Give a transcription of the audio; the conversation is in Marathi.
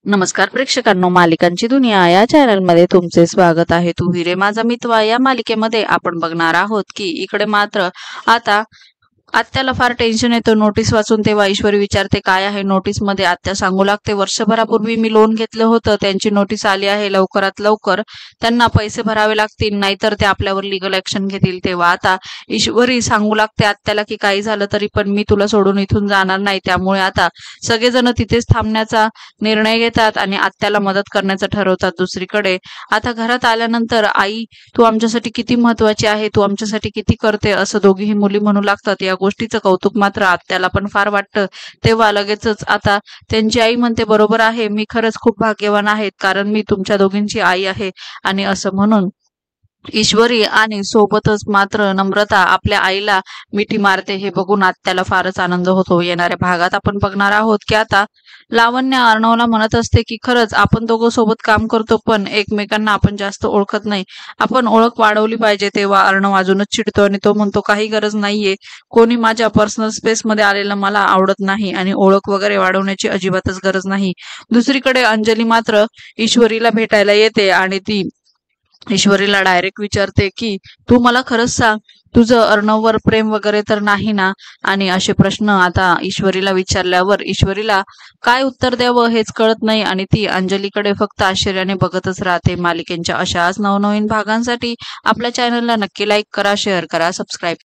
नमस्कार प्रेक्षकांनो, मालिकांची दुनिया या चॅनलमध्ये तुमचे स्वागत आहे. तू हिरे माझा मितवा या मालिकेमध्ये आपण बघणार आहोत की इकडे मात्र आता आत्याला फार टेन्शन येतं नोटीस वाचून. तेव्हा ईश्वरी विचारते काय आहे नोटीस मध्ये. आत्या सांगू लागते वर्षभरापूर्वी मी लोन घेतलं होतं, त्यांची नोटीस आली आहे. लवकरात लवकर त्यांना पैसे भरावे लागतील, नाहीतर ते आपल्यावर लिगल ऍक्शन घेतील. तेव्हा आता ईश्वरी सांगू लागते आत्याला की काही झालं तरी पण मी तुला सोडून इथून जाणार नाही. त्यामुळे आता सगळेजण तिथेच थांबण्याचा निर्णय घेतात आणि आत्याला मदत करण्याचं ठरवतात. दुसरीकडे आता घरात आल्यानंतर आई तू आमच्यासाठी किती महत्वाची आहे, तू आमच्यासाठी किती करते असं दोघीही मुली म्हणू लागतात. या गोष्टीचं कौतुक मात्र आत्याला पण फार वाटतं. तेव्हा लगेचच आता त्यांची आई म्हणते बरोबर आहे, मी खरंच खूप भाग्यवान आहे कारण मी तुमच्या दोघींची आई आहे. आणि असं म्हणून ईश्वरी आणि सोबतच मात्र नम्रता आपल्या आईला मिठी मारते. हे बघून आत्याला फारच आनंद होतो. येणाऱ्या भागात आपण बघणार आहोत की आता लावण्य अर्णवला म्हणत असते की खरंच आपण दोघं सोबत काम करतो पण एकमेकांना आपण जास्त ओळखत नाही, आपण ओळख वाढवली पाहिजे. तेव्हा अर्णव अजूनच चिडतो आणि तो म्हणतो काही गरज नाहीये, कोणी माझ्या पर्सनल स्पेस मध्ये आलेलं मला आवडत नाही आणि ओळख वगैरे वाढवण्याची अजिबातच गरज नाही. दुसरीकडे अंजली मात्र ईश्वरीला भेटायला येते आणि ती ईश्वरीला डायरेक्ट विचारते की तू मला खरंच सांग, तुझं अर्णववर प्रेम वगैरे तर नाही ना. आणि असे प्रश्न आता ईश्वरीला विचारल्यावर ईश्वरीला काय उत्तर द्यावं हेच कळत नाही आणि ती अंजलीकडे फक्त आश्चर्याने बघतच राहते. मालिकेच्या अशाच नवनवीन भागांसाठी आपल्या चॅनलला नक्की लाईक करा, शेअर करा, सबस्क्राईब